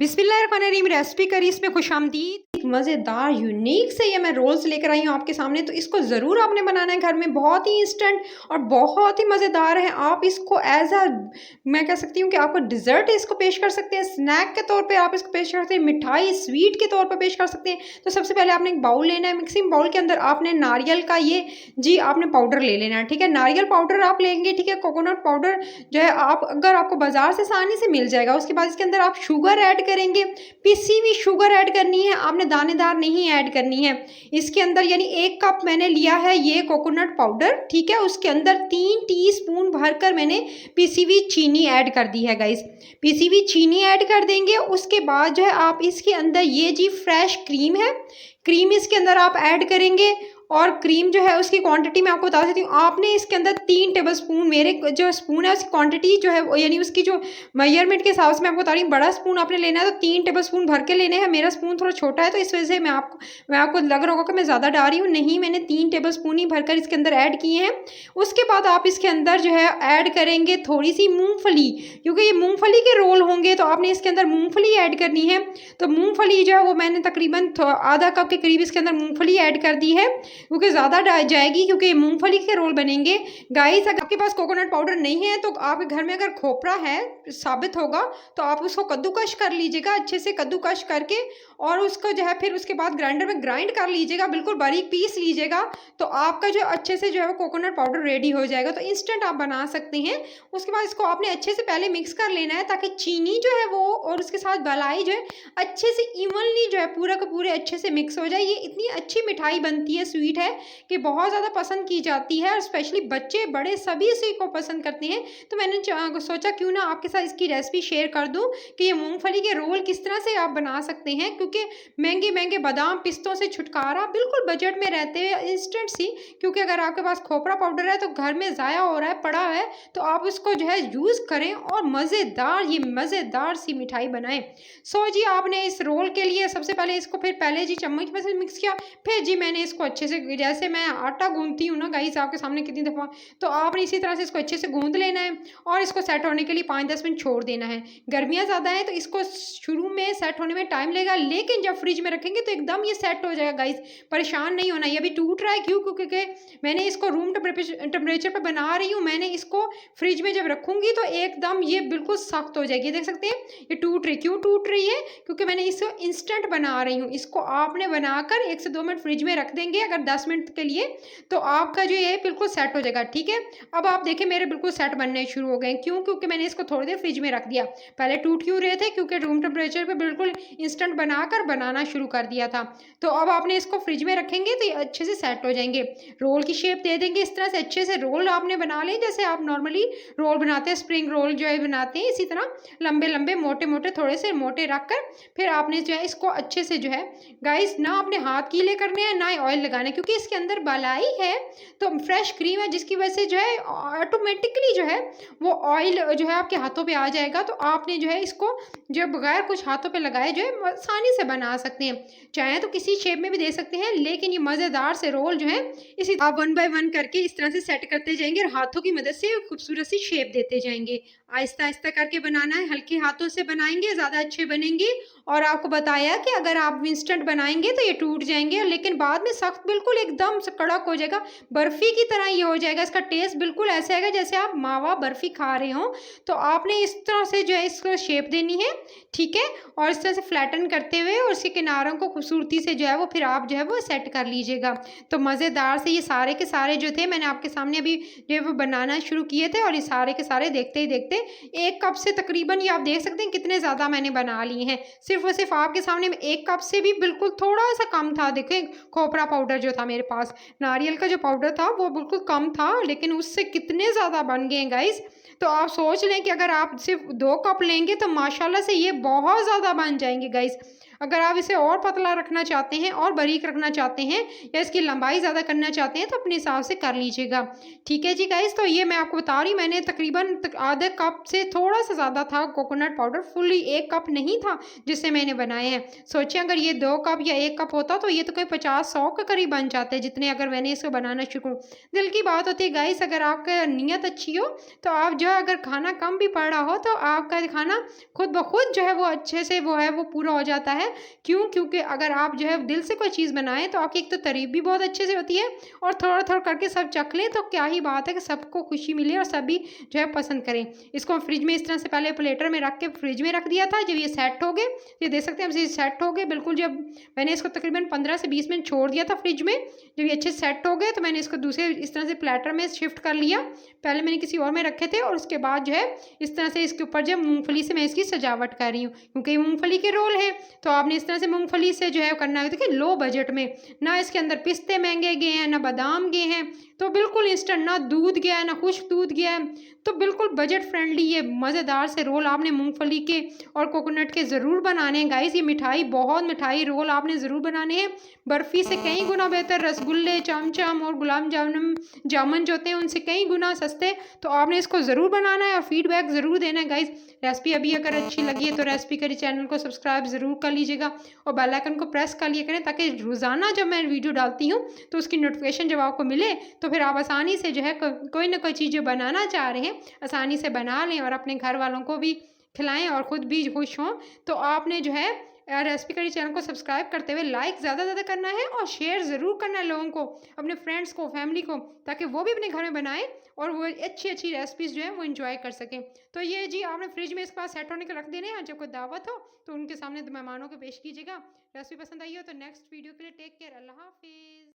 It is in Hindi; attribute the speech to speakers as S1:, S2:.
S1: बिस्मिल्लाहिर्रहमानिर्रहीम। रेसिपी करी इसमें खुशामदीद। मज़ेदार यूनिक से ये मैं रोल्स लेकर आई हूँ आपके सामने, तो इसको ज़रूर आपने बनाना है घर में। बहुत ही इंस्टेंट और बहुत ही मज़ेदार है। आप इसको एज अ मैं कह सकती हूँ कि आपको डिज़र्ट इसको पेश कर सकते हैं, स्नैक के तौर पे आप इसको पेश कर सकते हैं, मिठाई स्वीट के तौर पर पेश कर सकते हैं। तो सबसे पहले आपने एक बाउल लेना है। मिक्सिंग बाउल के अंदर आपने नारियल का ये आपने पाउडर ले लेना है, ठीक है। नारियल पाउडर आप लेंगे, ठीक है। कोकोनट पाउडर जो है आप अगर आपको बाजार से आसानी से मिल जाएगा। उसके बाद इसके अंदर आप शुगर ऐड करेंगे, पिसी हुई शुगर ऐड करनी है, आपने दानेदार नहीं ऐड करनी है इसके अंदर। यानी 1 कप मैंने लिया है ये कोकोनट पाउडर, ठीक है। उसके अंदर 3 टीस्पून भरकर मैंने पिसी हुई चीनी ऐड कर दी है गाइस। पिसी हुई चीनी ऐड कर देंगे। उसके बाद जो है आप इसके अंदर ये फ्रेश क्रीम है, क्रीम इसके अंदर आप ऐड करेंगे। और क्रीम जो है उसकी क्वांटिटी मैं आपको बता देती हूँ। आपने इसके अंदर 3 टेबलस्पून, मेरे जो स्पून है उसकी क्वांटिटी जो है यानी उसकी जो मेजरमेंट के हिसाब से मैं आपको बता रही हूँ। बड़ा स्पून आपने लेना है तो 3 टेबलस्पून भर के लेने हैं। मेरा स्पून थोड़ा छोटा है तो इस वजह से मैं आपको लग रहा होगा कि मैं ज़्यादा डाल रही हूँ। नहीं, मैंने 3 टेबलस्पून ही भरकर इसके अंदर ऐड किए हैं। उसके बाद आप इसके अंदर जो है ऐड करेंगे थोड़ी सी मूँगफली, क्योंकि ये मूँगफली के रोल होंगे तो आपने इसके अंदर मूँगफली ऐड करनी है। तो मूँगफली जो है वो मैंने तकरीबन आधा कप के करीब इसके अंदर मूँगफली ऐड कर दी है, क्योंकि ज़्यादा जाएगी, क्योंकि मूंगफली के रोल बनेंगे। गाइस अगर आपके पास कोकोनट पाउडर नहीं है तो आपके घर में अगर खोपरा है साबित होगा तो आप उसको कद्दूकश कर लीजिएगा, अच्छे से कद्दूकश करके, और उसको जो है फिर उसके बाद ग्राइंडर में ग्राइंड कर लीजिएगा, बिल्कुल बारीक पीस लीजिएगा। तो आपका जो अच्छे से जो है वो कोकोनट पाउडर रेडी हो जाएगा। तो इंस्टेंट आप बना सकते हैं। उसके बाद इसको आपने अच्छे से पहले मिक्स कर लेना है ताकि चीनी जो है वो और उसके साथ मलाई जो है अच्छे से इवनली जो है पूरा का पूरे अच्छे से मिक्स हो जाए। ये इतनी अच्छी मिठाई बनती है, स्वीट है कि बहुत ज़्यादा पसंद की जाती है, और स्पेशली बच्चे बड़े सभी इसी को पसंद करते हैं। तो मैंने सोचा क्यों ना आपके साथ इसकी रेसिपी शेयर कर दूं कि ये मूंगफली के रोल किस तरह से आप बना सकते हैं, क्योंकि महंगे महंगे बादाम पिस्तों से छुटकारा, बिल्कुल बजट में रहते हैं, इंस्टेंट सी। क्योंकि अगर आपके पास खोपरा पाउडर है तो घर में ज़ाया हो रहा है, पड़ा है, तो आप उसको जो है यूज़ करें और मज़ेदार सी मिठाई बनाएं। सो जी आपने इस रोल के लिए सबसे पहले इसको फिर पहले चम्मच में से मिक्स किया, फिर मैंने इसको अच्छे से, जैसे मैं आटा गूंथती हूँ ना गाइस आपके सामने कितनी दफ़ा, तो आपने इसी तरह से इसको अच्छे से गूंथ लेना है और इसको सेट होने के लिए 5-10 मिनट छोड़ देना है। गर्मियाँ ज़्यादा हैं तो इसको शुरू में सेट होने में टाइम लगेगा, लेकिन जब फ्रिज में रखेंगे तो एकदम ये सेट हो जाएगा गाइस। परेशान नहीं होना। ये अभी टूट रहा है क्यों? क्योंकि मैंने इसको रूम टेम्परेचर पर बना रही हूँ। मैंने इसको फ्रिज में जब रखूँगी तो एकदम ये बिल्कुल सख्त हो जाएगी। देख सकते हैं ये टूट रही, क्यों टूट रही है? क्योंकि मैंने इसको इंस्टेंट बना रही हूँ। इसको आपने बनाकर 1 से 2 मिनट फ्रिज में रख देंगे अगर 10 मिनट के लिए, तो आपका जो ये बिल्कुल सेट हो जाएगा, ठीक है। अब आप देखें मेरे बिल्कुल सेट बनने शुरू हो गए। क्यों? क्योंकि मैंने इसको थोड़ी देर फ्रिज में रख दिया। पहले टूट क्यों रहे थे? क्योंकि रूम टेम्परेचर पे बिल्कुल इंस्टेंट बनाकर बनाना शुरू कर दिया था। तो अब आपने इसको फ्रिज में रखेंगे तो ये अच्छे से सेट हो जाएंगे। रोल की शेप दे देंगे इस तरह से, अच्छे से रोल आपने बना लें जैसे आप नॉर्मली रोल बनाते हैं, स्प्रिंग रोल जो है बनाते हैं, इसी तरह लंबे लंबे मोटे मोटे थोड़े से मोटे रख कर फिर आपने जो है इसको अच्छे से जो है गाइस ना अपने हाथ गीले करने हैं ना ही ऑयल लगाना, क्योंकि इसके अंदर मलाई है तो फ्रेश क्रीम है, जिसकी वजह से जो है ऑटोमेटिकली जो है वो ऑयल जो है आपके हाथों पे आ जाएगा। तो आपने जो है इसको जो बगैर कुछ हाथों पे लगाए जो है आसानी से बना सकते हैं। चाहे तो किसी शेप में भी दे सकते हैं, लेकिन ये मज़ेदार से रोल जो है इसी आप 1 बाय 1 करके इस तरह से सेट करते जाएंगे और हाथों की मदद से खूबसूरत सी शेप देते जाएंगे। आहिस्ता आहिस्ता करके बनाना है, हल्के हाथों से बनाएंगे ज़्यादा अच्छे बनेंगे। और आपको बताया कि अगर आप इंस्टेंट बनाएंगे तो ये टूट जाएंगे, लेकिन बाद में सख्त बिल्कुल एकदम से कड़क हो जाएगा, बर्फ़ी की तरह ये हो जाएगा। इसका टेस्ट बिल्कुल ऐसा आएगा जैसे आप मावा बर्फ़ी खा रहे हो। तो आपने इस तरह से जो है इसको शेप देनी है, ठीक है। और इस तरह से फ्लैटन करते हुए और उसके किनारों को खूबसूरती से जो है वो फिर आप जो है वो सेट कर लीजिएगा। तो मज़ेदार से ये सारे के सारे जो थे मैंने आपके सामने अभी जो है वो बनाना शुरू किए थे, और ये सारे के सारे देखते ही देखते 1 कप से तकरीबन ये आप देख सकते हैं कितने ज़्यादा मैंने बना लिए हैं। सिर्फ और सिर्फ आपके सामने 1 कप से भी बिल्कुल थोड़ा सा कम था। देखें खोपरा पाउडर जो था मेरे पास, नारियल का जो पाउडर था वो बिल्कुल कम था, लेकिन उससे कितने ज़्यादा बन गए गाइस। तो आप सोच लें कि अगर आप सिर्फ 2 कप लेंगे तो माशाल्लाह से ये बहुत ज़्यादा बन जाएंगे गाइस। अगर आप इसे और पतला रखना चाहते हैं और बारीक रखना चाहते हैं या इसकी लंबाई ज़्यादा करना चाहते हैं तो अपने हिसाब से कर लीजिएगा। ठीक है जी गाइस, तो ये मैं आपको बता रही हूँ, मैंने तकरीबन आधे कप से थोड़ा सा ज़्यादा था कोकोनट पाउडर, फुली 1 कप नहीं था जिससे मैंने बनाए हैं। सोचिए अगर ये 2 कप या 1 कप होता तो ये तो कोई 50-100 के करीब बन जाते, जितने अगर मैंने इसको बनाना शुरू। दिल की बात होती है गाइस, अगर आपका नीयत अच्छी हो तो आप जो है अगर खाना कम भी पड़ रहा हो तो आपका खाना खुद ब खुद जो है वो अच्छे से वो है वो पूरा हो जाता है। क्यों? क्योंकि अगर आप जो है दिल से कोई चीज़ बनाएँ तो आपकी एक तो तारीफ़ भी बहुत अच्छे से होती है और थोड़ा-थोड़ा करके सब चख लें तो क्या ही बात है कि सबको खुशी मिले और सभी जो है पसंद करें। इसको फ्रिज में इस तरह से पहले प्लेटर में रख के फ्रिज में रख दिया था। जब ये सेट हो गए, ये देख सकते हैं अब ये सेट हो गए बिल्कुल। जब मैंने इसको तकरीबन 15 से 20 मिनट छोड़ दिया था फ्रिज में, जब ये अच्छे सेट हो गए तो मैंने इसको दूसरे इस तरह से प्लेटर में शिफ्ट कर लिया। पहले मैंने किसी और में रखे थे और उसके बाद जो है इस तरह से इसके ऊपर जो मूँगफली से मैं इसकी सजावट कर रही हूँ, क्योंकि ये मूँगफली के रोल है तो आपने इस तरह से मूँगफली से जो है करना है। देखिए लो बजट में, ना इसके अंदर पिस्ते महँगे गए हैं, ना बादाम गए हैं, तो बिल्कुल इंस्टेंट, ना दूध गया है, ना खुश्क दूध गया है, तो बिल्कुल बजट फ्रेंडली ये मज़ेदार से रोल आपने मूँगफली के और कोकोनट के ज़रूर बनाने हैं गाइस। ये मिठाई बहुत मिठाई रोल आपने ज़रूर बनाने हैं। बर्फ़ी से कई गुना बेहतर रसगुल्ले, चमचम और गुलाब जामुन जो होते हैं उनसे कई गुना सस्ते। तो आपने इसको ज़रूर बनाना है और फीडबैक ज़रूर देना है गाइस। रेसिपी अभी अगर अच्छी लगी है तो रेसिपी करी चैनल को सब्सक्राइब ज़रूर कर लीजिएगा और बेल आइकन को प्रेस कर लिया करें, ताकि रोज़ाना जब मैं वीडियो डालती हूँ तो उसकी नोटिफिकेशन जब आपको मिले तो फिर आप आसानी से जो है कोई ना कोई चीज़ जो बनाना चाह रहे हैं आसानी से बना लें और अपने घर वालों को भी खिलाएं और ख़ुद भी खुश हों। तो आपने जो है रेसिपी करी चैनल को सब्सक्राइब करते हुए लाइक ज़्यादा से ज़्यादा करना है और शेयर ज़रूर करना है लोगों को, अपने फ्रेंड्स को, फैमिली को, ताकि वो भी अपने घर में बनाएं और वो अच्छी अच्छी रेसिपीज़ जो है वो एंजॉय कर सकें। तो ये जी आपने फ्रिज में इसके पास सेट होने को रख देने हैं, जब कोई दावत हो तो उनके सामने मेहमानों को पेश कीजिएगा। रेसिपी पसंद आई हो तो नेक्स्ट वीडियो के लिए टेक केयर, अल्लाह हाफिज़।